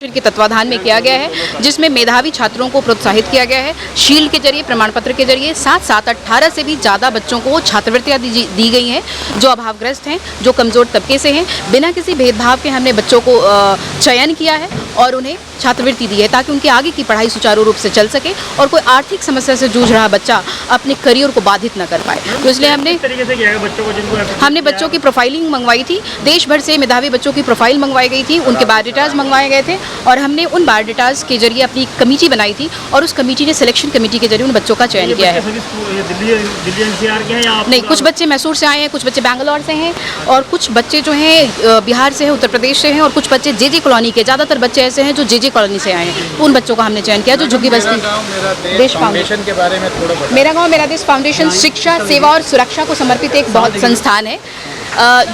के तत्वाधान में किया गया है, जिसमें मेधावी छात्रों को प्रोत्साहित किया गया है। शील्ड के जरिए, प्रमाण पत्र के जरिए 18 से भी ज़्यादा बच्चों को छात्रवृत्तियाँ दी गई हैं जो अभावग्रस्त हैं, जो कमज़ोर तबके से हैं। बिना किसी भेदभाव के हमने बच्चों को चयन किया है और उन्हें छात्रवृत्ति दी है ताकि उनकी आगे की पढ़ाई सुचारू रूप से चल सके और कोई आर्थिक समस्या से जूझ रहा बच्चा अपने करियर को बाधित न कर पाए। तो इसलिए हमने बच्चों की प्रोफाइलिंग मंगवाई थी। देश भर से मेधावी बच्चों की प्रोफाइल मंगवाई गई थी, उनके बायोडाटाज मंगवाए गए थे और हमने उन बायोडाटाज के जरिए अपनी कमेटी बनाई थी और उस कमेटी ने सिलेक्शन कमेटी के जरिए उन बच्चों का चयन किया है। दिल्ली एनसीआर के हैं या नहीं, कुछ बच्चे मैसूर से आए हैं, कुछ बच्चे बैंगलोर से हैं और कुछ बच्चे जो हैं बिहार से हैं, उत्तर प्रदेश से हैं और कुछ बच्चे जे कॉलोनी के, ज़्यादातर बच्चे ऐसे हैं जो जे कॉलोनी से आए हैं। उन बच्चों का हमने चयन किया जो झुग्गी बस्ती देश फाउंडेशन के बारे में थोड़ा मेरा गाँव मेरा देश फाउंडेशन शिक्षा, सेवा और सुरक्षा को समर्पित एक बहुत संस्थान है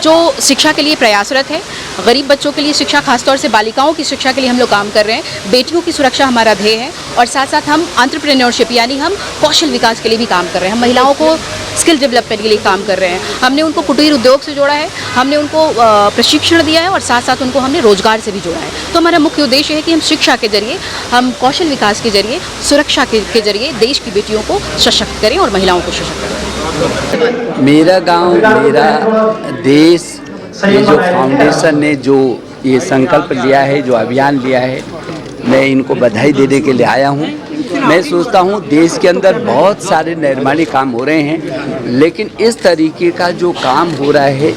जो शिक्षा के लिए प्रयासरत है। गरीब बच्चों के लिए शिक्षा, खासतौर से बालिकाओं की शिक्षा के लिए हम लोग काम कर रहे हैं। बेटियों की सुरक्षा हमारा ध्येय है और साथ साथ हम एंटरप्रेन्योरशिप यानी हम कौशल विकास के लिए भी काम कर रहे हैं। हम महिलाओं को स्किल डेवलपमेंट के लिए काम कर रहे हैं। हमने उनको कुटीर उद्योग से जोड़ा है, हमने उनको प्रशिक्षण दिया है और साथ साथ उनको हमने रोजगार से भी जोड़ा है। तो हमारा मुख्य उद्देश्य है कि हम शिक्षा के जरिए, हम कौशल विकास के जरिए, सुरक्षा के जरिए देश की बेटियों को सशक्त करें और महिलाओं को सशक्त करें। मेरा गांव मेरा देश, ये जो फाउंडेशन ने जो ये संकल्प लिया है, जो अभियान लिया है, मैं इनको बधाई देने के लिए आया हूँ। मैं सोचता हूँ देश के अंदर बहुत सारे निर्माणी काम हो रहे हैं, लेकिन इस तरीके का जो काम हो रहा है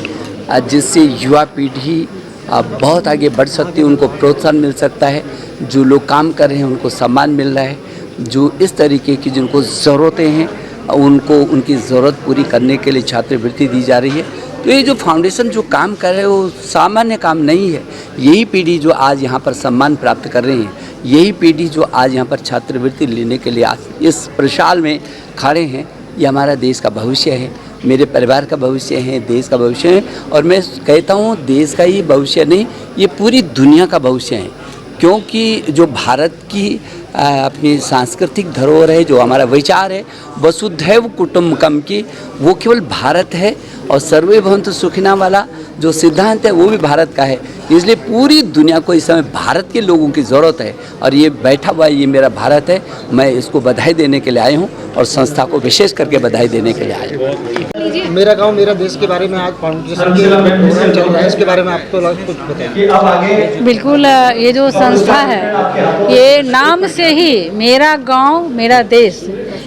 जिससे युवा पीढ़ी बहुत आगे बढ़ सकती है, उनको प्रोत्साहन मिल सकता है। जो लोग काम कर रहे हैं उनको सम्मान मिल रहा है। जो इस तरीके की जिनको ज़रूरतें हैं उनको उनकी ज़रूरत पूरी करने के लिए छात्रवृत्ति दी जा रही है। तो ये जो फाउंडेशन जो काम कर रहे हैं वो सामान्य काम नहीं है। यही पीढ़ी जो आज यहाँ पर सम्मान प्राप्त कर रही है, यही पीढ़ी जो आज यहाँ पर छात्रवृत्ति लेने के लिए आज इस प्रशाल में खड़े हैं, ये हमारा देश का भविष्य है, मेरे परिवार का भविष्य है, देश का भविष्य है। और मैं कहता हूँ देश का ही भविष्य नहीं, ये पूरी दुनिया का भविष्य है। क्योंकि जो भारत की अपनी सांस्कृतिक धरोहर है, जो हमारा विचार है वसुधैव कुटुम्बकम की, वो केवल भारत है और सर्वे भवन्तु सुखिनः वाला जो सिद्धांत है वो भी भारत का है। इसलिए पूरी दुनिया को इस समय भारत के लोगों की ज़रूरत है और ये बैठा हुआ ये मेरा भारत है। मैं इसको बधाई देने के लिए आया हूँ और संस्था को विशेष करके बधाई देने के लिए आया हूँ। मेरा गांव मेरा देश के बारे में आज फाउंडेशन के प्रोग्राम चल रहा है, इसके बारे में आपको कुछ बताएं। बिल्कुल, ये जो संस्था है ये नाम से ही मेरा गांव मेरा देश,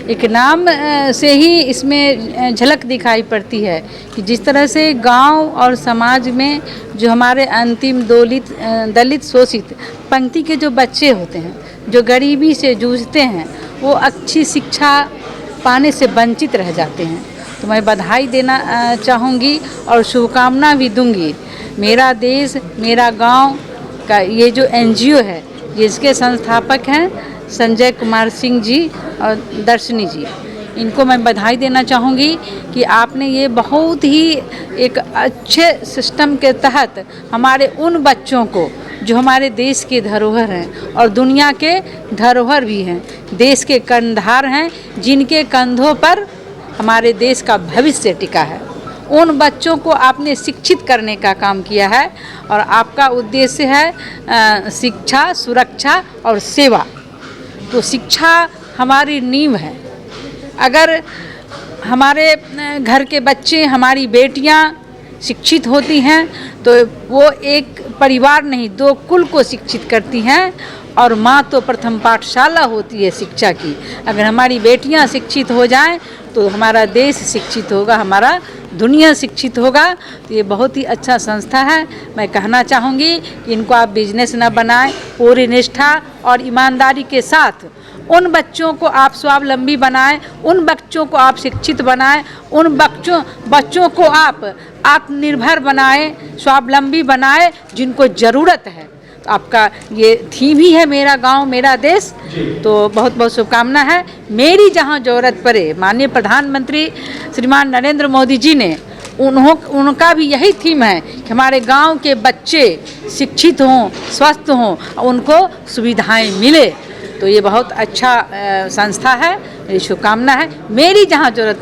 एक नाम से ही इसमें झलक दिखाई पड़ती है कि जिस तरह से गांव और समाज में जो हमारे अंतिम दलित शोषित पंक्ति के जो बच्चे होते हैं, जो गरीबी से जूझते हैं, वो अच्छी शिक्षा पाने से वंचित रह जाते हैं। तो मैं बधाई देना चाहूँगी और शुभकामना भी दूंगी। मेरा देश मेरा गांव का ये जो NGO है, जिसके संस्थापक हैं संजय कुमार सिंह जी और दर्शनी जी, इनको मैं बधाई देना चाहूँगी कि आपने ये बहुत ही एक अच्छे सिस्टम के तहत हमारे उन बच्चों को जो हमारे देश के धरोहर हैं और दुनिया के धरोहर भी हैं, देश के कंधार हैं, जिनके कंधों पर हमारे देश का भविष्य टिका है, उन बच्चों को आपने शिक्षित करने का काम किया है और आपका उद्देश्य है शिक्षा, सुरक्षा और सेवा। तो शिक्षा हमारी नींव है। अगर हमारे घर के बच्चे, हमारी बेटियां शिक्षित होती हैं तो वो एक परिवार नहीं, 2 कुल को शिक्षित करती हैं और माँ तो प्रथम पाठशाला होती है शिक्षा की। अगर हमारी बेटियां शिक्षित हो जाएं तो हमारा देश शिक्षित होगा, हमारा दुनिया शिक्षित होगा। तो ये बहुत ही अच्छा संस्था है। मैं कहना चाहूँगी कि इनको आप बिजनेस न बनाएं, पूरी निष्ठा और ईमानदारी के साथ उन बच्चों को आप स्वावलंबी बनाएं, उन बच्चों को आप शिक्षित बनाएं, उन बच्चों को आप आत्मनिर्भर बनाएं, स्वावलंबी बनाएं, जिनको ज़रूरत है। तो आपका ये थीम ही है मेरा गांव मेरा देश। तो बहुत बहुत शुभकामना है। मेरी जहां ज़रूरत पड़े, माननीय प्रधानमंत्री श्रीमान नरेंद्र मोदी जी ने उनका भी यही थीम है कि हमारे गांव के बच्चे शिक्षित हों, स्वस्थ हों, उनको सुविधाएं मिले। तो ये बहुत अच्छा संस्था है, मेरी शुभकामना है। मेरी जहाँ ज़रूरत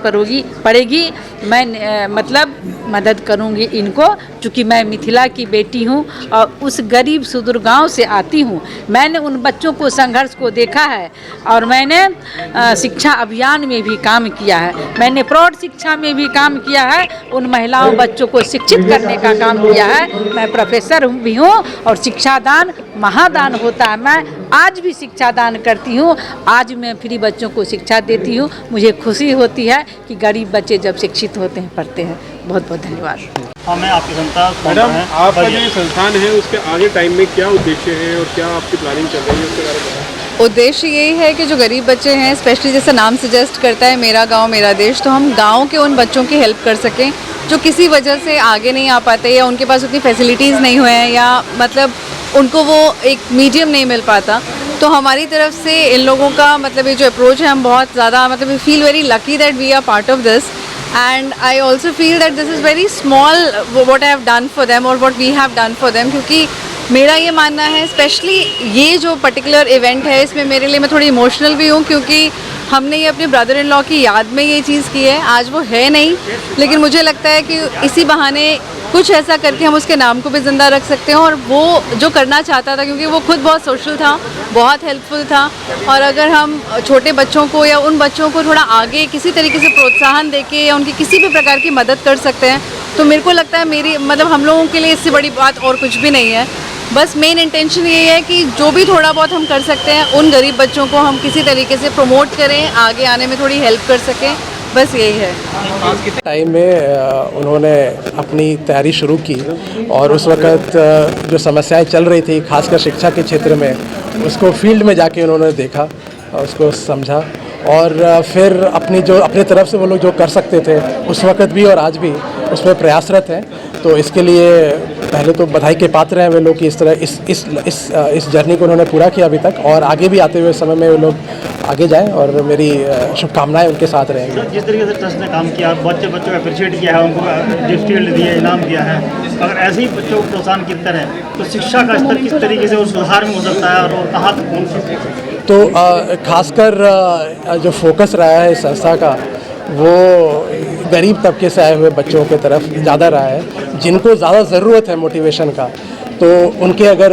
पड़ेगी मैं मतलब मदद करूँगी इनको, क्योंकि मैं मिथिला की बेटी हूँ और उस गरीब सुदूर गांव से आती हूँ। मैंने उन बच्चों को संघर्ष को देखा है और मैंने शिक्षा अभियान में भी काम किया है, मैंने प्रौढ़ शिक्षा में भी काम किया है, उन महिलाओं बच्चों को शिक्षित करने का काम किया है। मैं प्रोफेसर भी हूँ और शिक्षा दान महादान होता है। मैं आज भी शिक्षा दान करती हूँ, आज मैं फ्री बच्चों को शिक्षा देती हूँ। मुझे खुशी होती है कि गरीब बच्चे जब शिक्षित होते हैं, पढ़ते हैं। बहुत बहुत धन्यवाद। मैं आपकी संस्था मैडम, आपका जो संस्थान है उसके आगे टाइम में क्या उद्देश्य है और क्या आपकी प्लानिंग चल रही है उसके बारे में? उद्देश्य यही है कि जो गरीब बच्चे हैं, स्पेशली जैसा नाम सजेस्ट करता है मेरा गांव मेरा देश, तो हम गांव के उन बच्चों की हेल्प कर सकें जो किसी वजह से आगे नहीं आ पाते या उनके पास उतनी फैसिलिटीज़ नहीं हुए हैं या मतलब उनको वो एक मीडियम नहीं मिल पाता। तो हमारी तरफ से इन लोगों का मतलब ये जो अप्रोच है, हम बहुत ज़्यादा मतलब we feel very lucky that we are part of this, and I also feel that this is very small what I have done for them और what we have done for them. क्योंकि मेरा ये मानना है, specially ये जो particular event है, इसमें मेरे लिए मैं थोड़ी इमोशनल भी हूँ, क्योंकि हमने ये अपने ब्रदर इन लॉ की याद में ये चीज़ की है। आज वो है नहीं, लेकिन मुझे लगता है कि इसी बहाने कुछ ऐसा करके हम उसके नाम को भी ज़िंदा रख सकते हैं। और वो जो करना चाहता था, क्योंकि वो खुद बहुत सोशल था, बहुत हेल्पफुल था, और अगर हम छोटे बच्चों को या उन बच्चों को थोड़ा आगे किसी तरीके से प्रोत्साहन देके या उनकी किसी भी प्रकार की मदद कर सकते हैं, तो मेरे को लगता है मेरी मतलब हम लोगों के लिए इससे बड़ी बात और कुछ भी नहीं है। बस मेन इंटेंशन ये है कि जो भी थोड़ा बहुत हम कर सकते हैं, उन गरीब बच्चों को हम किसी तरीके से प्रमोट करें, आगे आने में थोड़ी हेल्प कर सकें, बस यही है। टाइम में उन्होंने अपनी तैयारी शुरू की और उस वक़्त जो समस्याएं चल रही थी, खासकर शिक्षा के क्षेत्र में, उसको फील्ड में जाके उन्होंने देखा, उसको समझा और फिर अपने तरफ से वो लोग जो कर सकते थे उस वक़्त भी और आज भी उसमें प्रयासरत हैं। तो इसके लिए पहले तो बधाई के पात्र हैं वे लोग कि इस तरह इस जर्नी को उन्होंने पूरा किया अभी तक, और आगे भी आते हुए समय में वो लोग आगे जाएं और मेरी शुभकामनाएं उनके साथ रहेंगी। जिस तरीके से ट्रस्ट ने काम किया, बच्चों को अप्रिशिएट किया है, उनको गिफ्ट शील्ड दिए, इनाम दिया है, अगर ऐसे ही बच्चों को प्रोत्साहन करते रहे तो शिक्षा का स्तर किस तरीके से उस सुधार में हो सकता है और कहाँ तक पहुँच सकता है? तो खासकर जो फोकस रहा है इस संस्था का, वो गरीब तबके से आए हुए बच्चों की तरफ ज़्यादा रहा है, जिनको ज़्यादा ज़रूरत है मोटिवेशन का। तो उनके अगर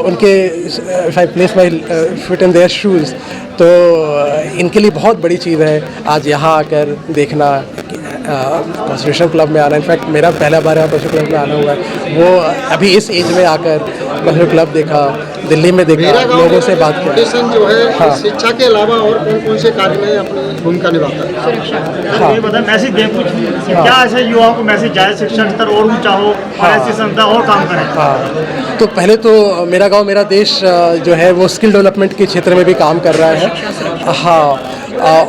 उनके if I place my fit in their shoes, तो इनके लिए बहुत बड़ी चीज़ है आज यहाँ आकर देखना, कॉन्स्टिट्यूशन क्लब में आना। इनफैक्ट मेरा पहला बार यहाँ कॉन्स्टिट्यूशन क्लब में आना हुआ है, वो अभी इस एज में आकर कॉन्स्टिट्यूशन क्लब देखा, दिल्ली में देखा, लोगों से बात की। जो है हाँ, शिक्षा के अलावा और कौन कौन से कार्य में अपनी भूमिका निभाता है? हाँ, ये बताएं, मैसेज दें कुछ, क्या ऐसे युवाओं को मैसेज जाए, शिक्षा स्तर और ऊंचा हो और ऐसी संस्था और काम करें? हाँ, तो पहले तो मेरा गांव मेरा देश जो है वो स्किल डेवलपमेंट के क्षेत्र में भी काम कर रहा है। हाँ,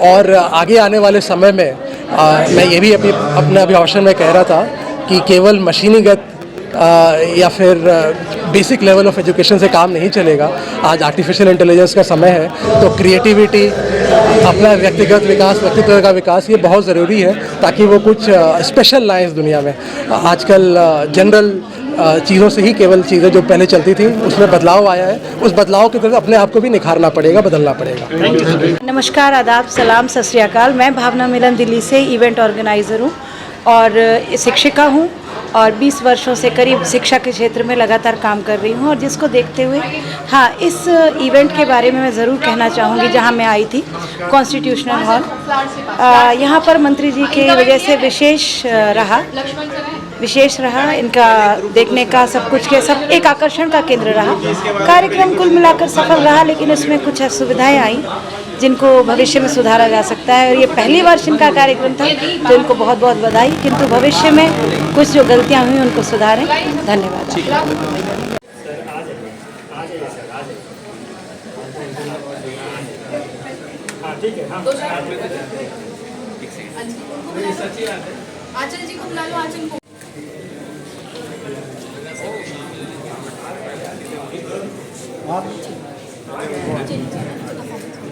और आगे आने वाले समय में मैं ये भी अपने अभिभाषण में कह रहा था कि केवल मशीनीगत या फिर बेसिक लेवल ऑफ एजुकेशन से काम नहीं चलेगा। आज आर्टिफिशियल इंटेलिजेंस का समय है, तो क्रिएटिविटी, अपना व्यक्तिगत विकास, व्यक्तित्व का विकास, ये बहुत ज़रूरी है ताकि वो कुछ स्पेशल लाएँ इस दुनिया में। आजकल जनरल चीज़ों से ही केवल चीज़ें जो पहले चलती थी उसमें बदलाव आया है, उस बदलाव की तरफ अपने आप को भी निखारना पड़ेगा, बदलना पड़ेगा। नमस्कार, आदाब, सलाम, सत श्री अकाल। मैं भावना मिलन दिल्ली से इवेंट ऑर्गेनाइज़र हूँ और शिक्षिका हूँ और 20 वर्षों से करीब शिक्षा के क्षेत्र में लगातार काम कर रही हूँ। और जिसको देखते हुए हाँ, इस इवेंट के बारे में मैं ज़रूर कहना चाहूँगी। जहाँ मैं आई थी कॉन्स्टिट्यूशनल हॉल, यहाँ पर मंत्री जी की वजह से विशेष रहा इनका देखने का, सब कुछ के सब एक आकर्षण का केंद्र रहा। कार्यक्रम कुल मिलाकर सफल रहा, लेकिन उसमें कुछ असुविधाएं आई जिनको भविष्य में सुधारा जा सकता है। और ये पहली वर्ष इनका कार्यक्रम था, तो इनको बहुत बहुत बधाई, किंतु भविष्य में कुछ जो गलतियां हुई उनको सुधारें। धन्यवाद। आंचल जी को बुला लो, आंचल को।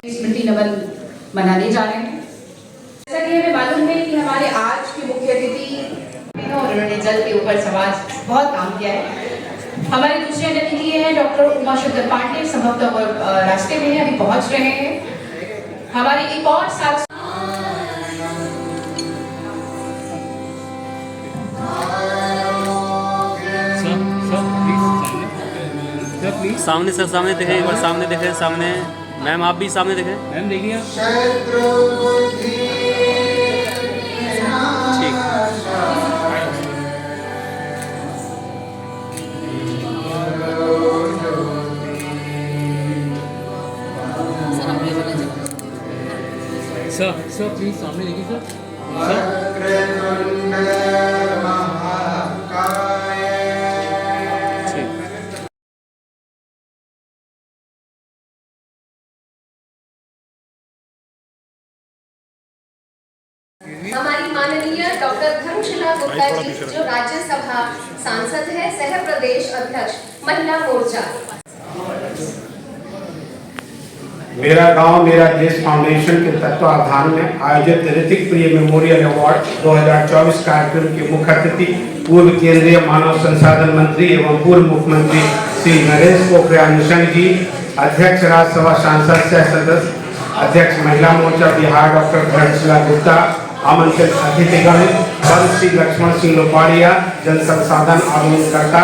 स्मृति नमन मनाने जा रहे हैं। जैसा कि हमें मालूम है कि हमारे आज के मुख्य अतिथि और उन्होंने जल के ऊपर समाज बहुत काम किया है। हमारे दूसरे अतिथि हैं डॉक्टर उमाशंकर पांडे, संभवतः वो रास्ते में हैं, अभी पहुंच रहे हैं। हमारे एक और साथ सामने सर, सामने देखें, एक बार सामने देखें, सामने मैम आप भी सामने देखें। मैम देखिए ठीक। सर प्लीज सामने देखिए सर। हमारी माननीय डॉक्टर धर्मशिला गुप्ता जी जो राज्यसभा सांसद है, सह प्रदेश अध्यक्ष महिला मोर्चा। मेरा गांव मेरा देश फाउंडेशन के तत्वावधान में आयोजित ऋतिक प्रिय मेमोरियल अवार्ड 2024 कार्यक्रम के मुख्य अतिथि पूर्व केंद्रीय मानव संसाधन मंत्री एवं पूर्व मुख्यमंत्री श्री नरेश पोखरियाल निशंक जी, अध्यक्ष राज्यसभा सांसद सह सदस्य अध्यक्ष महिला मोर्चा बिहार डॉक्टर धर्मशिला गुप्ता, आमंत्रित अतिथिगण श्री लक्ष्मण सिंह लोपाड़िया, जन संसाधन आंदोलनकर्ता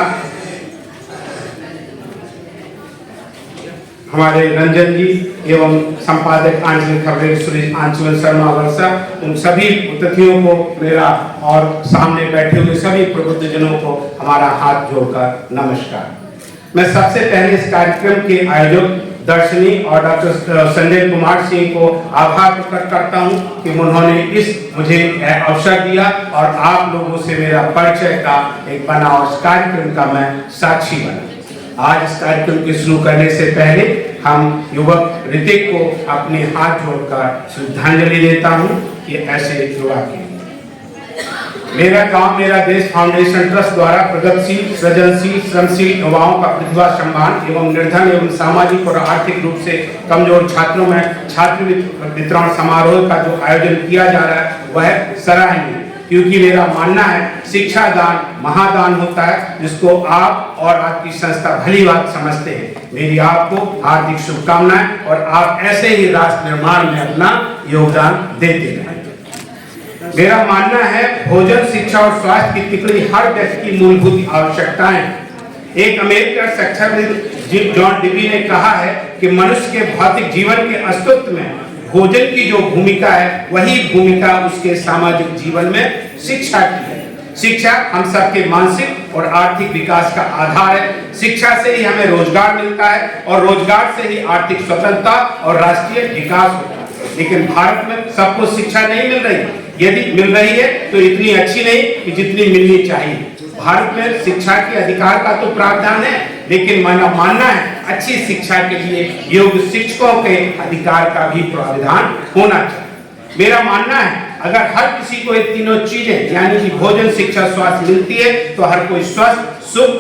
हमारे रंजन जी एवं संपादक आंचलिक खबरें श्री आंचलन शर्मा वर्षा, उन सभी अतिथियों को मेरा और सामने बैठे हुए सभी प्रबुद्धजनों को हमारा हाथ जोड़कर नमस्कार। मैं सबसे पहले इस कार्यक्रम के आयोजक दर्शनी और डॉक्टर संजय कुमार सिंह को आभार प्रकट करता हूं कि उन्होंने मुझे अवसर दिया और आप लोगों से मेरा परिचय का एक बना और इस कार्यक्रम का मैं साक्षी बना। आज इस कार्यक्रम के शुरू करने से पहले हम युवक ऋतिक को अपने हाथ जोड़कर श्रद्धांजलि देता हूं कि ऐसे युवा के मेरा गांव मेरा देश फाउंडेशन ट्रस्ट द्वारा प्रगतिशील, सृजनशील, श्रमशील युवाओं का प्रतिभा सम्मान एवं निर्धन एवं सामाजिक और आर्थिक रूप से कमजोर छात्रों में छात्रवृत्ति वितरण समारोह का जो आयोजन किया जा रहा है वह सराहनीय, क्योंकि मेरा मानना है शिक्षा दान महादान होता है, जिसको आप और आपकी संस्था भली बात समझते हैं। मेरी आपको हार्दिक शुभकामनाएं और आप ऐसे ही राष्ट्र निर्माण में अपना योगदान देते रहें। मेरा मानना है भोजन, शिक्षा और स्वास्थ्य की तिकड़ी हर व्यक्ति की मूलभूत आवश्यकताएं। एक अमेरिकन शिक्षाविद जॉन डिवी ने कहा है कि मनुष्य के भौतिक जीवन के अस्तित्व में भोजन की जो भूमिका है वही भूमिका उसके सामाजिक जीवन में शिक्षा की है। शिक्षा हम सबके मानसिक और आर्थिक विकास का आधार है। शिक्षा से ही हमें रोजगार मिलता है और रोजगार से ही आर्थिक स्वतंत्रता और राष्ट्रीय विकास होता है। लेकिन भारत में सबको शिक्षा नहीं मिल रही, यदि मिल रही है तो इतनी अच्छी नहीं कि जितनी मिलनी चाहिए। भारत में शिक्षा के अधिकार का तो प्रावधान है, लेकिन मेरा मानना है अच्छी शिक्षा के लिए योग्य शिक्षकों के अधिकार का भी प्रावधान होना चाहिए। मेरा मानना है अगर हर किसी को ये तीनों चीजें यानी कि भोजन, शिक्षा, स्वास्थ्य मिलती है तो हर कोई स्वस्थ, सुख,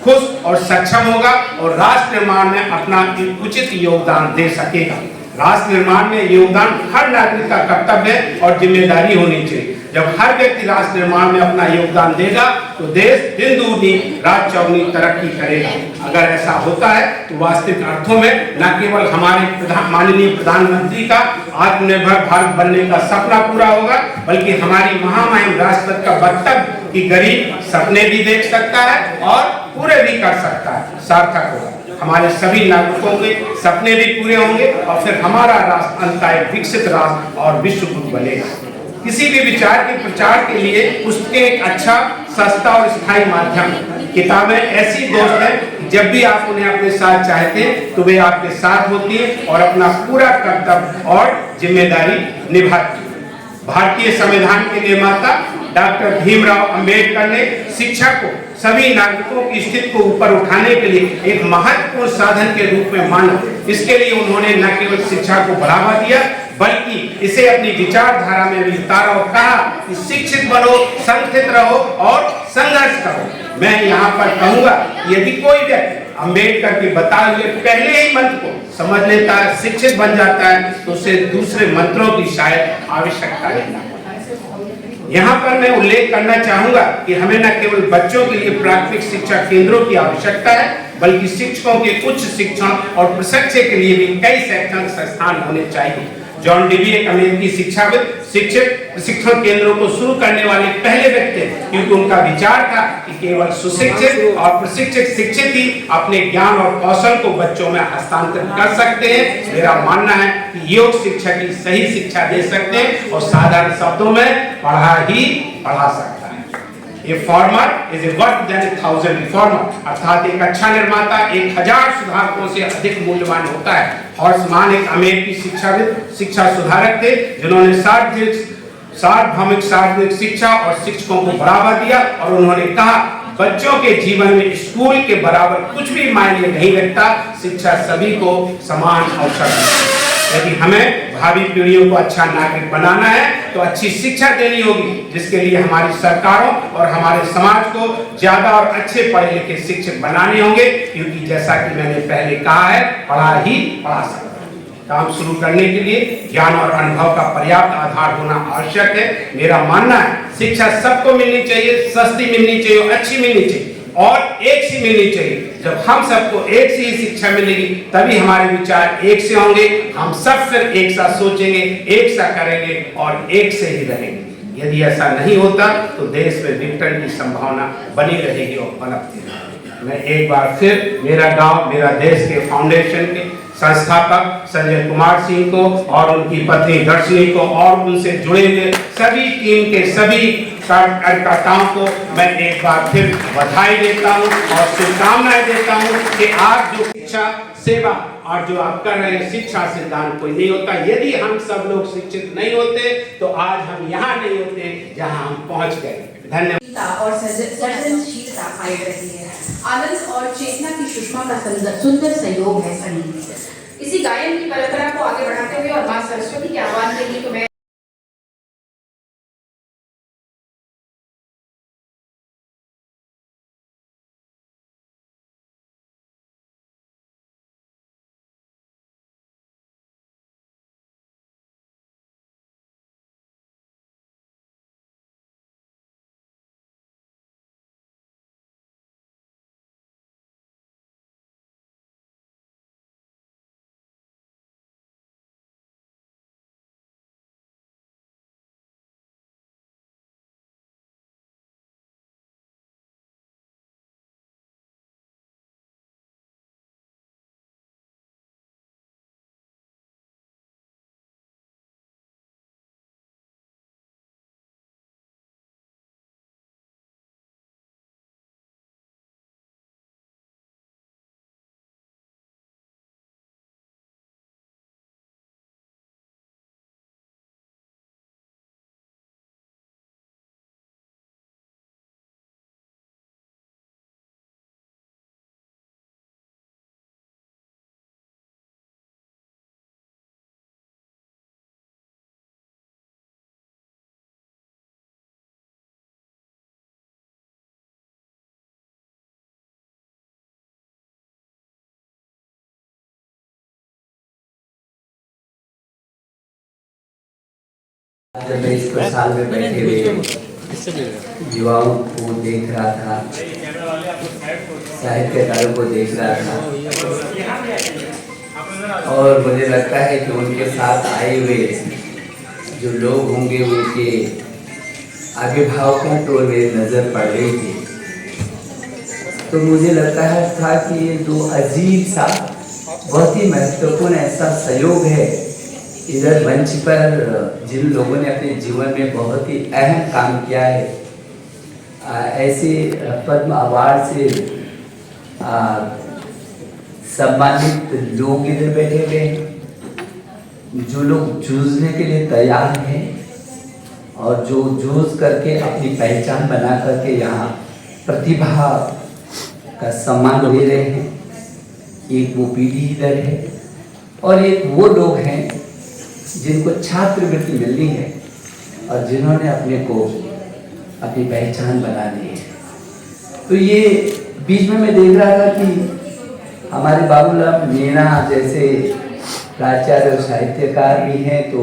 खुश और सक्षम होगा और राष्ट्र निर्माण में अपना उचित योगदान दे सकेगा। राष्ट्र निर्माण में योगदान हर नागरिक का कर्तव्य और जिम्मेदारी होनी चाहिए। जब हर व्यक्ति राष्ट्र निर्माण में अपना योगदान देगा तो देश दिन दूनी रात चौगुनी तरक्की करेगा। अगर ऐसा होता है तो वास्तविक अर्थों में न केवल हमारे माननीय प्रधानमंत्री का आत्मनिर्भर भारत बनने का सपना पूरा होगा, बल्कि हमारी महामहिम राष्ट्रपति का वक्तव्य कि गरीब सपने भी देख सकता है और पूरे भी कर सकता है सार्थक होगा। हमारे सभी नागरिकों के सपने भी पूरे होंगे और फिर हमारा राष्ट्र अंततः एक विकसित राष्ट्र और विश्व गुरु बनेगा। किसी भी विचार के प्रचार के लिए पुस्तकें एक अच्छा, सस्ता और स्थायी माध्यम है। किताबें ऐसी दोस्त हैं जब भी आप उन्हें अपने साथ चाहते हैं तो वे आपके साथ होती है और अपना पूरा कर्तव्य और जिम्मेदारी निभाती है। भारतीय संविधान के निर्माता डॉक्टर भीमराव अंबेडकर ने शिक्षा को सभी नागरिकों की स्थिति को ऊपर उठाने के लिए एक महत्वपूर्ण साधन के रूप में माना। इसके लिए उन्होंने न केवल शिक्षा को बढ़ावा दिया बल्कि इसे अपनी विचारधारा में भी उतारा और कहा कि शिक्षित बनो, संगठित रहो और संघर्ष करो। मैं यहाँ पर कहूँगा यदि कोई व्यक्ति अंबेडकर के बताए हुए पहले ही मंत्र को समझ लेता है, शिक्षित बन जाता है, तो उसे दूसरे मंत्रों की शायद आवश्यकता नहीं। यहाँ पर मैं उल्लेख करना चाहूंगा कि हमें न केवल बच्चों के लिए प्राथमिक शिक्षा केंद्रों की आवश्यकता है, बल्कि शिक्षकों के उच्च शिक्षण और प्रशिक्षण के लिए भी कई शैक्षणिक संस्थान होने चाहिए। जॉन डीवी एक अमेरिकी शिक्षाविद शिक्षक प्रशिक्षण केंद्रों को शुरू करने वाले पहले व्यक्ति हैं, क्योंकि उनका विचार था कि केवल सुशिक्षित और प्रशिक्षित शिक्षित ही अपने ज्ञान और कौशल को बच्चों में हस्तांतरित कर सकते हैं। मेरा मानना है कि योग शिक्षा की सही शिक्षा दे सकते हैं और साधारण शब्दों में पढ़ा सकता है। A farmer is worth than 1,000 reformer, अर्थात एक अच्छा निर्माता 1000 सुधारकों से अधिक मूल्यवान होता है। हॉर्समान एक अमेरिकी शिक्षा सुधारक थे, जिन्होंने सार्वभौमिक सार्वजनिक शिक्षा और शिक्षकों को बढ़ावा दिया, और उन्होंने कहा बच्चों के जीवन में स्कूल के बराबर कुछ भी मायने नहीं रखता, शिक्षा सभी को समान अवसर देती है। यदि हमें भावी पीढ़ियों को अच्छा नागरिक बनाना है तो अच्छी शिक्षा देनी होगी, जिसके लिए हमारी सरकारों और हमारे समाज को ज्यादा और अच्छे पढ़े लिखे शिक्षक बनाने होंगे, क्योंकि जैसा कि मैंने पहले कहा है, पढ़ा सकता है। काम शुरू करने के लिए ज्ञान और अनुभव का पर्याप्त आधार होना आवश्यक है। मेरा मानना है शिक्षा सबको मिलनी चाहिए, सस्ती मिलनी चाहिए और अच्छी मिलनी चाहिए और एक सी मिलनी चाहिए। जब हम सबको एक सी ही शिक्षा मिलेगी, तभी हमारे विचार एक से होंगे, हम सब फिर एक साथ सोचेंगे, एक सा करेंगे और एक से ही रहेंगे। यदि ऐसा नहीं होता तो देश में विघटन की संभावना बनी रहेगी और पनपती रहेगी। मैं एक बार फिर मेरा गांव मेरा देश के फाउंडेशन के संस्थापक संजय कुमार सिंह को और उनकी पत्नी दर्शनी को और उनसे जुड़े हुए सभी टीम के सभी कार्यकर्ताओं को मैं एक बार फिर बधाई देता हूं और शुभकामनाएं देता हूं कि आज जो शिक्षा सेवा और जो आप कर रहे हैं, शिक्षा से दान कोई नहीं होता। यदि हम सब लोग शिक्षित नहीं होते तो आज हम यहाँ नहीं होते जहाँ हम पहुँच गए। धन्यवाद। और सृजनशीलता पाई रहती है। आनंद और चेतना की सुषमा का सुंदर संयोग है संगीत। इसी गायन की परंपरा को आगे बढ़ाते हुए और मां सरस्वती के आह्वान के लिए तो मैं जब मैं इस प्रसाद में बैठे हुए युवाओं को देख रहा था, साहित्यकारों को देख रहा था, और मुझे लगता है कि उनके साथ आए हुए जो लोग होंगे उनके अभिभावकों को मेरी नज़र पड़ रही थी, तो मुझे लगता है था कि ये जो अजीब सा बहुत ही महत्वपूर्ण ऐसा सहयोग है, इधर मंच पर जिन लोगों ने अपने जीवन में बहुत ही अहम काम किया है, ऐसे पद्म अवार्ड से सम्मानित लोग इधर बैठे हुए हैं, जो लोग जूझने के लिए तैयार हैं और जो जूझ करके अपनी पहचान बना करके यहाँ प्रतिभा का सम्मान ले रहे हैं। एक वो पीढ़ी इधर है और एक वो लोग हैं जिनको छात्रवृत्ति मिलनी है और जिन्होंने अपने को अपनी पहचान बना ली है। तो ये बीच में मैं देख रहा था कि हमारे बाबूलाल मीणा जैसे प्राचार्य और साहित्यकार भी हैं, तो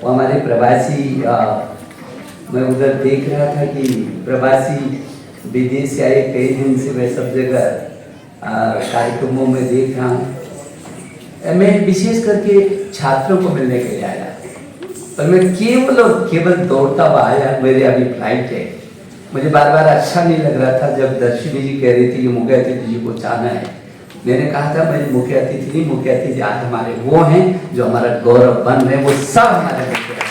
वो हमारे प्रवासी मैं उधर देख रहा था कि प्रवासी विदेश से आए, कई दिन से मैं सब जगह कार्यक्रमों में देख रहा हूँ। मैं विशेष करके छात्रों को मिलने के लिए आया और मैं केवल और केवल दौड़ता हुआ आया। मेरे अभी फ्लाइट है। मुझे बार बार अच्छा नहीं लग रहा था जब दर्शनी जी कह रही थी कि मुख्य अतिथि जी को जाना है। मैंने कहा था मेरे मुख्य अतिथि नहीं, मुख्य अतिथि आज हमारे वो हैं जो हमारा गौरव बन रहे हैं, वो सब हमारे मुख्य अतिथि,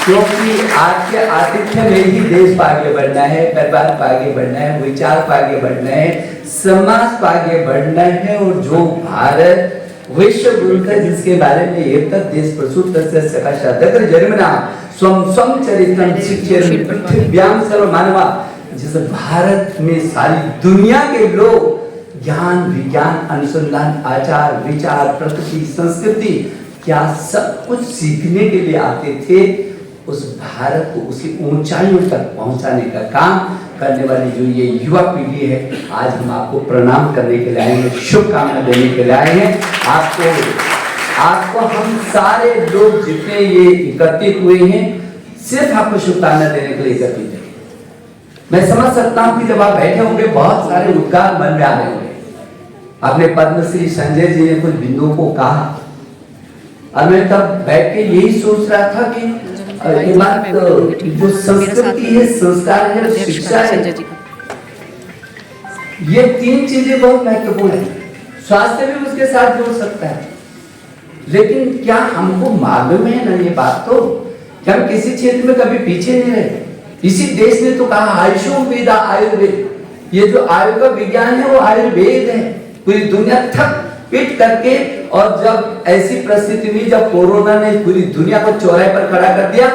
क्योंकि आज के आतिथ्य में ही देश को आगे बढ़ना है, परिवार को आगे बढ़ना है, विचार को आगे बढ़ना है, समाज को आगे बढ़ना है। और जो भारत विश्व गुरु है जिसके बारे में एक तक देश प्रसूत सकाशादग्र जन्मना स्वम स्वम चरित्रम शिक्षेरं पृथ्व्याम सर्व मानवा, जिस भारत में सारी दुनिया के लोग ज्ञान विज्ञान अनुसंधान आचार विचार प्रकृति संस्कृति क्या सब कुछ सीखने के लिए आते थे, उस भारत को उसकी ऊंचाइयों तक पहुंचाने का काम करने वाली जो ये युवा पीढ़ी है, आज हम आपको प्रणाम करने के लिए आए हैं, शुभकामना देने के लिए आए हैं। आपको हम सारे लोग जितने ये एकत्रित हुए हैं, सिर्फ आपको शुभकामना देने के लिए एकत्रित हैं। मैं समझ सकता हूँ कि जब आप बैठे होंगे बहुत सारे उद्गार मन में आ रहे होंगे। आपने पद्मश्री संजय जी ने कुछ बिंदुओं को कहा और मैं तब बैठ के यही सोच रहा था कि ये बात जो संस्कृति है, संस्कार है, शिक्षा है, ये तीन चीजें बहुत महत्वपूर्ण है। स्वास्थ्य भी उसके साथ जुड़ सकता है, लेकिन क्या हमको मालूम है ना ये बात तो कि हम किसी क्षेत्र में कभी पीछे नहीं रहे। इसी देश ने तो कहा आयुषो वेदा आयुर्वेद। ये जो आयु का विज्ञान है वो आयुर्वेद है। पूरी दुनिया थक पिट करके, और जब ऐसी परिस्थिति हुई जब कोरोना ने पूरी दुनिया को चौराहे पर खड़ा कर दिया,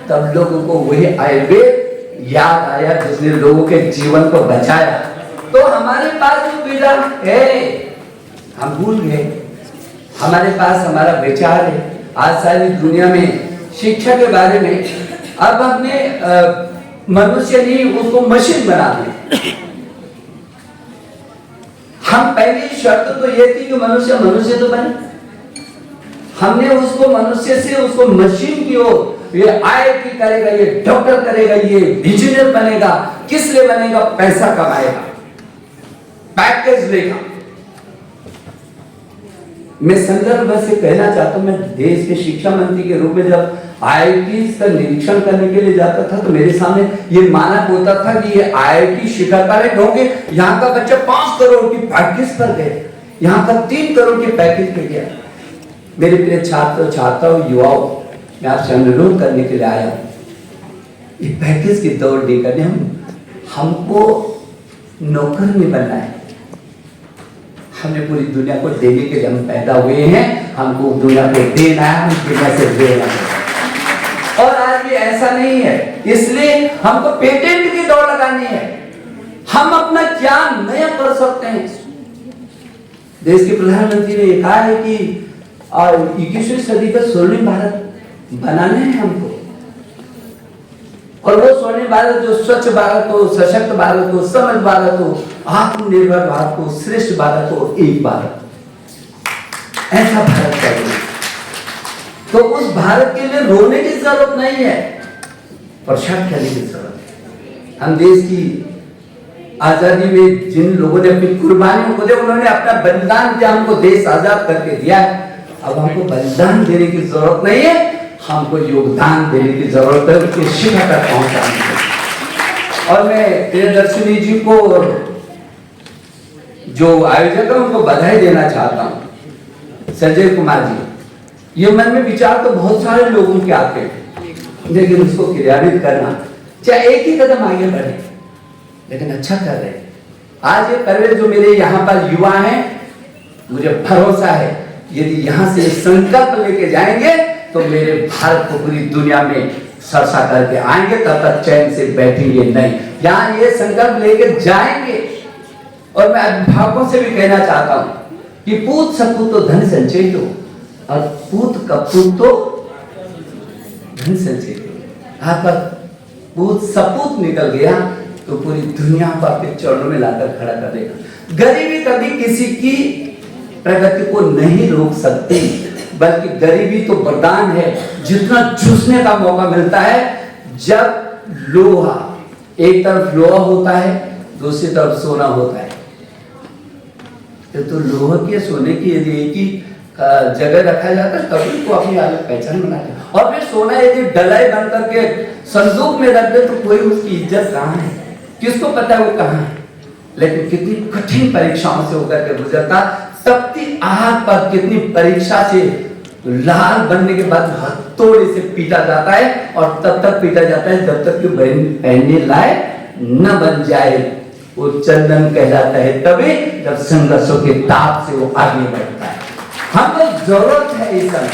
तब लोगों को वही आयुर्वेद याद आया जिसने लोगों के जीवन को बचाया। तो हमारे पास जो पीड़ा है हम भूल गए। हमारे पास हमारा विचार है। आज सारी दुनिया में शिक्षा के बारे में अब हमने मनुष्य नहीं उसको मशीन बना दी। हम पहली शर्त तो ये थी कि मनुष्य मनुष्य तो बने, हमने उसको मनुष्य से उसको मशीन की ओर, ये IIT करेगा, ये डॉक्टर करेगा, ये इंजीनियर बनेगा। किस लिए बनेगा? पैसा कमाएगा, पैकेज लेगा। मैं संदर्भ से कहना चाहता हूं, मैं देश के शिक्षा मंत्री के रूप में जब IIT का निरीक्षण करने के लिए जाता था तो मेरे सामने ये मानक होता था कि ये IIT शिखर पर होंगे। यहाँ का बच्चा 5 करोड़ की पैकेज पर गए, यहाँ का 3 करोड़ के पैकेज पे गया। मेरे प्रिय छात्र छात्राओं युवाओं, मैं आपसे अनुरोध करने के लिए आया हूँ, ये पैकेज की दौड़ नहीं करने, हमको नौकर नहीं बनना है। हमने पूरी दुनिया को देने के लिए हम पैदा हुए हैं, हमको दुनिया को देना है, हम दुनिया से देना है। और आज भी ऐसा नहीं है, इसलिए हमको पेटेंट की दौड़ लगानी है। हम अपना ज्ञान नया कर सकते हैं। देश के प्रधानमंत्री ने ये कहा है कि 21वीं सदी का स्वर्णिम भारत बनाना है हमको, और वो स्वर्णिम भारत जो स्वच्छ भारत हो, सशक्त भारत हो, समृद्ध भारत हो, आत्मनिर्भर भारत हो, श्रेष्ठ भारत हो, एक भारत, ऐसा भारत चाहिए। तो उस भारत के लिए रोने की जरूरत नहीं है, प्रसाद करने की जरूरत है। हम देश की आजादी में जिन लोगों ने अपनी कुर्बानियों को दिया, उन्होंने अपना बलिदान दिया, हमको देश आजाद करके दिया है। अब हमको बलिदान देने की जरूरत नहीं है, हमको योगदान देने की जरूरत है, उसके शिखर तक पहुंचाने की। और मैं प्रियदर्शनी जी को जो आयोजक है उनको बधाई देना चाहता हूँ, संजय कुमार जी। ये मन में विचार तो बहुत सारे लोगों के आते हैं, लेकिन उसको क्रियान्वित करना, चाहे एक ही कदम आगे बढ़े, लेकिन अच्छा कर रहे हैं। आज ये कर रहे जो मेरे यहाँ पर युवा हैं, मुझे भरोसा है यदि यहाँ से संकल्प लेके जाएंगे तो मेरे भारत को पूरी दुनिया में सरसा करके आएंगे। तब तक चैन से बैठेंगे नहीं, यहाँ ये संकल्प लेके जाएंगे। और मैं अभिभावकों से भी कहना चाहता हूँ कि पूत सपूत तो धन संचय हो, और पूत कपूत तो धन संचय हो। आपका पूत सपूत निकल गया तो पूरी दुनिया को आपके चरणों में लाकर खड़ा कर देगा। गरीबी कभी किसी की प्रगति को नहीं रोक सकती, बल्कि गरीबी तो वरदान है। जितना जूझने का मौका मिलता है जब लोहा, एक तरफ लोहा होता है, दूसरी तरफ सोना होता है, तो लोहा के सोने की यदि एक ही जगह रखा जाता है तभी तो अपनी अलग पहचान बनाते हैं। और फिर सोना यदि डलाई बन करके संदूक में रख दे तो कोई उसकी इज्जत कहाँ है, किसको पता है वो कहाँ है। लेकिन कितनी कठिन परीक्षाओं से होकर के गुजरता, तपती आग पर कितनी परीक्षा से लाल बनने के बाद हथौड़े से पीटा जाता है, और तब तक पीटा जाता है जब तक कि पहनने लायक न बन जाए। वो चंदन कहलाता है तभी जब संघर्षों के ताप से वो आगे बढ़ता है। हमको जरूरत है इस समय,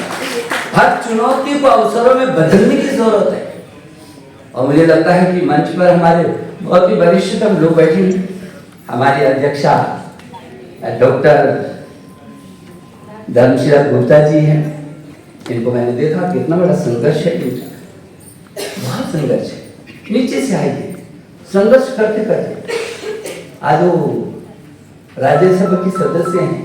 हर चुनौती को अवसरों में बदलने की जरूरत है। और मुझे लगता है कि मंच पर हमारे बहुत ही वरिष्ठतम लोग बैठे हैं। हमारी अध्यक्षा डॉक्टर धर्मशिला गुप्ता जी हैं, इनको मैंने देखा कितना बड़ा संघर्ष है इनका, बहुत संघर्ष है, नीचे से आएंगे संघर्ष करते करते आज वो राज्यसभा की सदस्य हैं,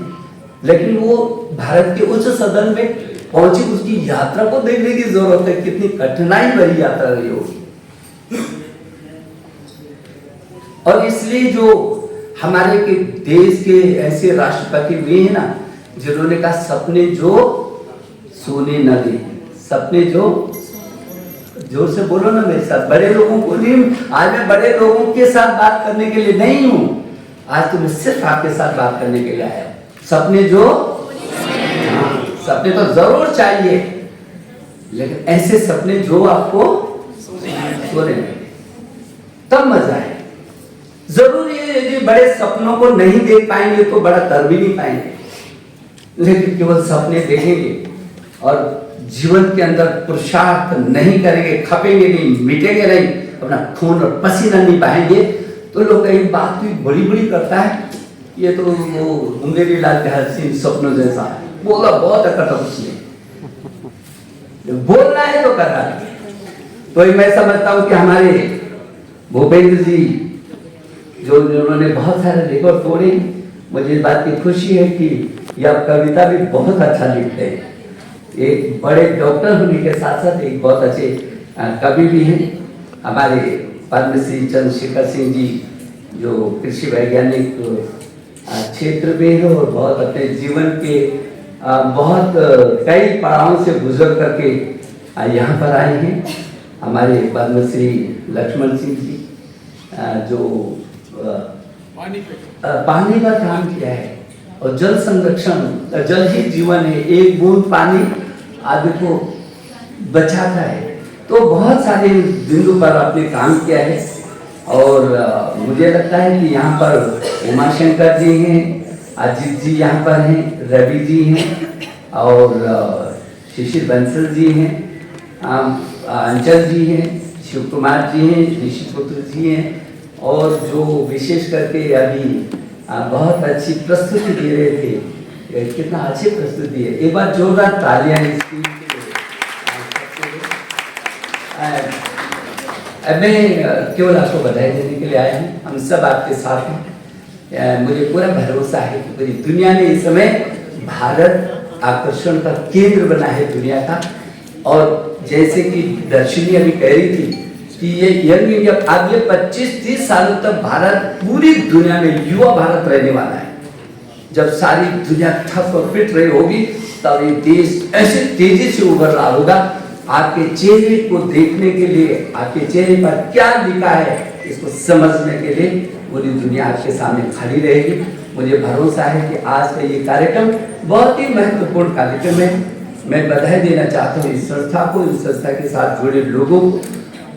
लेकिन वो भारत के उच्च सदन में पहुंची, उसकी यात्रा को देखने की जरूरत है, कितनी कठिनाई भरी यात्रा रही होगी। और इसलिए जो हमारे के देश के ऐसे राष्ट्रपति हुए हैं ना, जिन्होंने कहा सपने जो सोने न दे, सपने जो, जोर से बोलो ना मेरे साथ, बड़े लोगों को नहीं, आज मैं बड़े लोगों के साथ बात करने के लिए नहीं हूं, आज तो मैं सिर्फ आपके साथ बात करने के लिए आया हूं। सपने जो, सपने तो जरूर चाहिए, लेकिन ऐसे सपने जो आपको सोने लगे तब मजा है। जरूरी है यदि बड़े सपनों को नहीं देख पाएंगे तो बड़ा कर भी नहीं पाएंगे, लेकिन केवल सपने देखेंगे और जीवन के अंदर पुरुषार्थ नहीं करेंगे, खपेंगे नहीं, मिटेंगे नहीं, अपना खून और पसीना नहीं बहाएंगे, तो लोग एक बात भी बड़ी बड़ी करता है, ये तो वो मुंगेरी लाल के हसीन सपनों जैसा बोला, बहुत करता उसने, बोलना है तो करना है। तो मैं समझता हूँ कि हमारे भूपेंद्र जी जो उन्होंने बहुत सारे रिकॉर्ड तोड़े, मुझे इस बात की खुशी है कि यह कविता भी बहुत अच्छा लिखते हैं। एक बड़े डॉक्टर होने के साथ साथ एक बहुत अच्छे कवि भी हैं। हमारे पद्मश्री चंद्रशेखर सिंह जी जो कृषि वैज्ञानिक क्षेत्र में है और बहुत अपने जीवन के बहुत कई पड़ावों से गुजर करके यहाँ पर आए हैं। हमारे पद्मश्री लक्ष्मण सिंह जी जो पानी का काम किया है, और जल संरक्षण, जल ही जीवन है, एक बूंद पानी आदि को बचाता है, तो बहुत सारे बिंदु पर आपने काम किया है। और मुझे लगता है कि यहाँ पर उमाशंकर जी हैं, अजीत जी यहाँ पर हैं, रवि जी हैं, और शिशिर बंसल जी हैं, अंचल जी हैं, शिव कुमार जी हैं, ऋषिपुत्र जी हैं, और जो विशेष करके अभी बहुत अच्छी प्रस्तुति दे रहे थे, कितना अच्छी प्रस्तुति है, एक बार जोरदार तालियां इसके लिए। मैं केवल आपको बधाई देने के लिए आया हूँ, हम सब आपके साथ हैं। मुझे पूरा भरोसा है कि पूरी दुनिया में इस समय भारत आकर्षण का केंद्र बना है दुनिया का, और जैसे कि दर्शनी अभी कह रही थी कि ये यंग इंडिया अगले 25-30 सालों तक भारत पूरी दुनिया में युवा भारत रहने वाला है। जब सारी दुनिया ठप और फिट रही होगी तब ये देश ऐसे तेजी से उभर रहा होगा। आपके चेहरे को देखने के लिए, आपके चेहरे पर क्या लिखा है इसको समझने के लिए पूरी दुनिया आपके सामने खड़ी रहेगी। मुझे भरोसा है कि आज का ये कार्यक्रम बहुत ही महत्वपूर्ण कार्यक्रम है। मैं बधाई देना चाहता हूँ इस संस्था को, इस संस्था के साथ जुड़े लोगों को,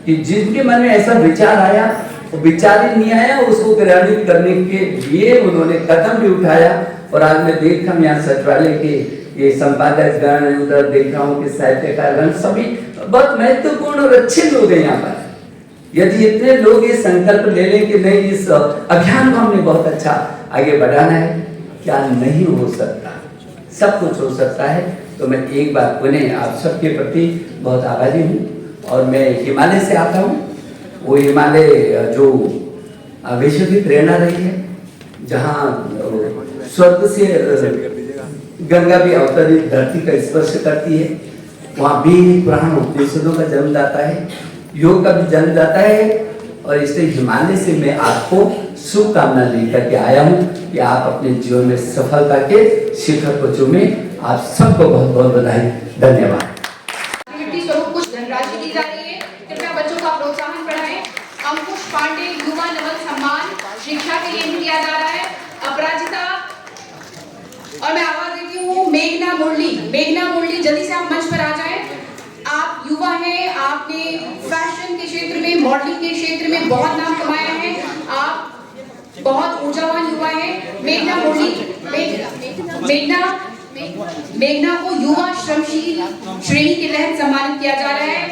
कि जिनके मन में ऐसा विचार आया, वो विचार ही नहीं आया, उसको क्रियान्वित करने के लिए उन्होंने कदम भी उठाया। और आज मैं देख रहा हूँ यहाँ सचिवालय के ये संपादक गण, उधर देख रहा हूँ कि साहित्यकार गण, सभी बहुत महत्वपूर्ण और अच्छे लोग हैं यहाँ पर। यदि इतने लोग ये संकल्प ले लें कि नहीं, इस अभियान को हमने बहुत अच्छा आगे बढ़ाना है, क्या नहीं हो सकता, सब कुछ हो सकता है। तो मैं एक बार पुनः आप सबके प्रति बहुत आभारी हूँ। और मैं हिमालय से आता हूँ, वो हिमालय जो विश्व की प्रेरणा रही है, जहाँ स्वर्ग से गंगा भी अवतरित धरती का स्पर्श करती है, वहाँ भी पुराण उपनिषदों का जन्मदाता है। योग का भी जन्म जाता है। और इसलिए हिमालय से मैं आपको शुभकामना लेकर के आया हूँ कि आप अपने जीवन में सफलता के शिखर को चूमे। आप सबको बहुत बहुत बधाई, धन्यवाद। स्वरूप कुछ धनराशि दी जा रही है, कृपया बच्चों का प्रोत्साहन बढ़ाएं। अंकुश पांडे युवा नवल सम्मान शिक्षा के लिए दिया जा रहा है। अपराजिता और मैं आवाज देती हूँ मेघना मुरली जल्दी से आप मंच पर आ जाएं। आप युवा हैं, आपने फैशन के क्षेत्र में, मॉडलिंग के क्षेत्र में बहुत नाम कमाया है। आप बहुत ऊर्जावान युवा हैं। मेघना को युवा श्रमशील श्रेणी के तहत सम्मानित किया जा रहा है।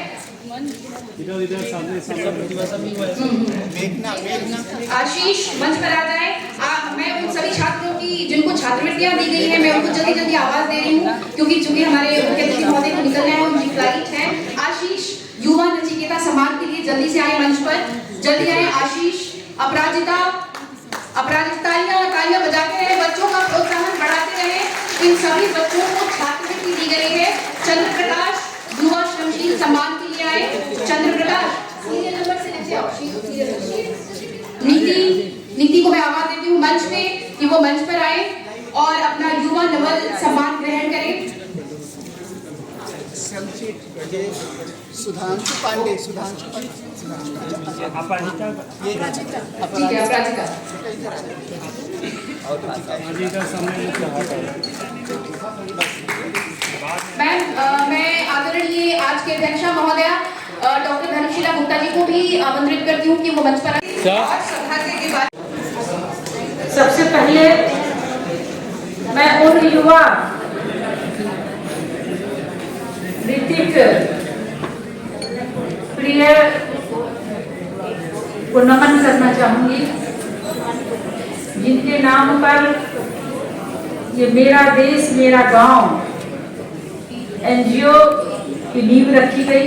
आशीष मंच पर आ जाए। मैं उन सभी छात्रों की जिनको छात्रवृत्तियां दी गई है, मैं उनको जल्दी जल्दी आवाज दे रही हूँ, क्योंकि चूंकि हमारे मुख्य अतिथि महोदय को निकलना है, उनकी फ्लाइट है। आशीष युवा नचिकेता सम्मान के लिए जल्दी से आए मंच पर, जल्दी आए आशीष। अपराजिता तालियां बजाते रहे, बच्चों का प्रोत्साहन बढ़ाते रहे। इन सभी बच्चों को छात्रवृत्ति दी गई है। चंद्र प्रकाश युवा श्रमशील सम्मान के लिए आए। चंद्र प्रकाश सीरियल नंबर से नीचे आओ। नीति को मैं आवाज देती हूँ मंच पे कि वो मंच पर आए और अपना युवा नवल सम्मान ग्रहण करें। सुधांशु पांडे मैं आदरणीय आज के अध्यक्षा महोदया डॉक्टर धर्मशिला गुप्ता जी को भी आमंत्रित करती हूँ कि वो मंच पर आए। सबसे पहले मैं उन युवा ऋतिक प्रिय को नमन करना चाहूंगी, जिनके नाम पर ये मेरा देश मेरा गांव एनजीओ की नींव रखी गई।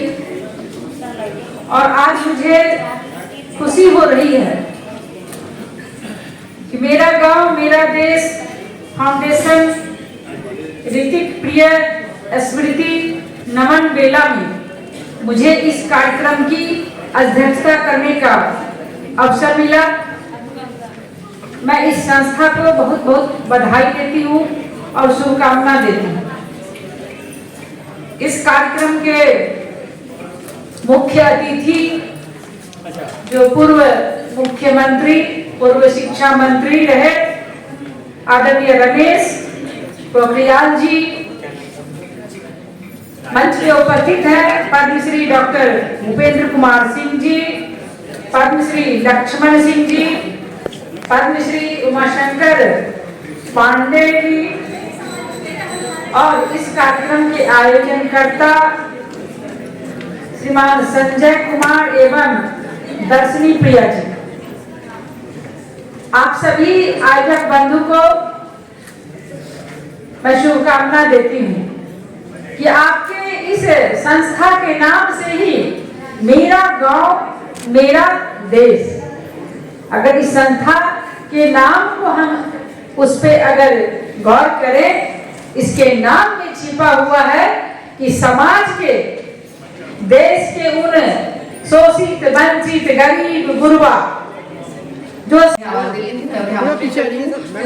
और आज मुझे खुशी हो रही है कि मेरा गांव मेरा देश फाउंडेशन ऋतिक प्रिय स्मृति नमन बेला में मुझे इस कार्यक्रम की अध्यक्षता करने का अवसर मिला। मैं इस संस्था को बहुत बहुत बधाई देती हूँ और शुभकामना देती हूँ। इस कार्यक्रम के मुख्य अतिथि जो पूर्व मुख्यमंत्री पूर्व शिक्षा मंत्री रहे आदरणीय रमेश पोखरियाल जी मंच पे उपस्थित है। पद्मश्री डॉक्टर भूपेंद्र कुमार सिंह जी, पद्मश्री लक्ष्मण सिंह जी, पद्मश्री उमाशंकर पांडे जी और इस कार्यक्रम के आयोजनकर्ता श्रीमान संजय कुमार एवं दर्शनी प्रिया जी। आप सभी आयोजक बंधु को मैं शुभकामना देती हूँ कि आपके इस संस्था के नाम से ही मेरा गांव मेरा देश, अगर इस संस्था के नाम को हम उस पे अगर गौर करें, इसके नाम में छिपा हुआ है कि समाज के देश के उन शोषित वंचित गरीब गुरबा जो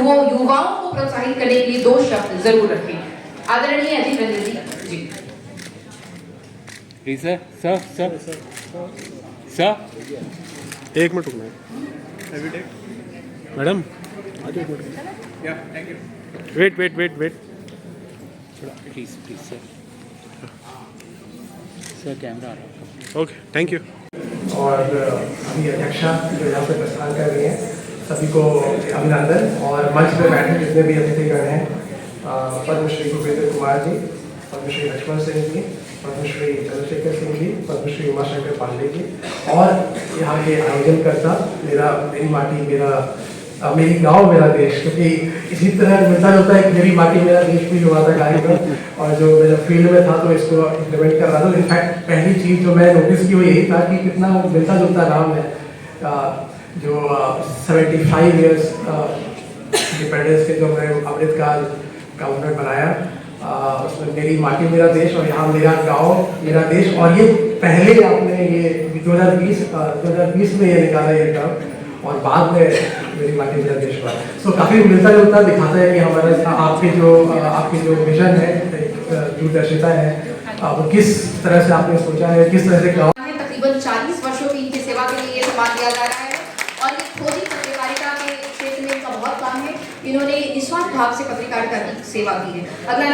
वो युवाओं को प्रोत्साहित करने के लिए दो शब्द जरूर रखें। आदरणीय अजीत रंजन जी। प्लीज सर एक मिनट रुकना मैडम, एक minute wait please sir camera आ रहा है। Okay thank you. और अभी अध्यक्षा जो यहाँ पे प्रस्थान कर रही हैं, सभी को अभिनंदन। और मंच पे बैठे जितने भी अतिथिगण हैं, पद्मश्री भूपेंद्र कुमार जी, पद्मश्री लक्ष्मण सिंह जी, पद्मश्री चंद्रशेखर सिंह जी, पद्मश्री उमाशंकर पांडे जी और यहाँ के आयोजनकर्ता मेरी माटी मेरी गांव मेरा देश, क्योंकि इसी तरह मिलता जुलता एक मेरी माटी मेरा देश भी हुआ था कार्यक्रम और जो मेरा फील्ड में था तो इसको इम्प्लीमेंट कर रहा था। इनफैक्ट पहली चीज़ जो मैं नोटिस की वो यही था कि कितना मिलता जुलता नाम है। जो 75 ईयर्स इंडिपेंडेंस के जो मैं अमृतकाल काउंटर बनाया, उसमें मेरी माटी मेरा देश और यहाँ मेरा गाँव मेरा देश, और ये पहले आपने ये 2020 में ये निकाला ये टर्म और बाद में मेरी माटी मेरा देश पर, सो काफ़ी मिलता जुलता दिखाता है कि हमारा आपकी जो विजन है, दूरदर्शिता है, वो किस तरह से आपने सोचा है, किस तरह से तकरीबन 40 वर्षों की इनकी सेवा के लिए ये सम्मान दिया जा रहा है और ये खोजी पत्रकारिता के क्षेत्र में इनका बहुत काम है। इन्होंने निस्वार्थ भाव से पत्रकारिता की सेवा की है। अगला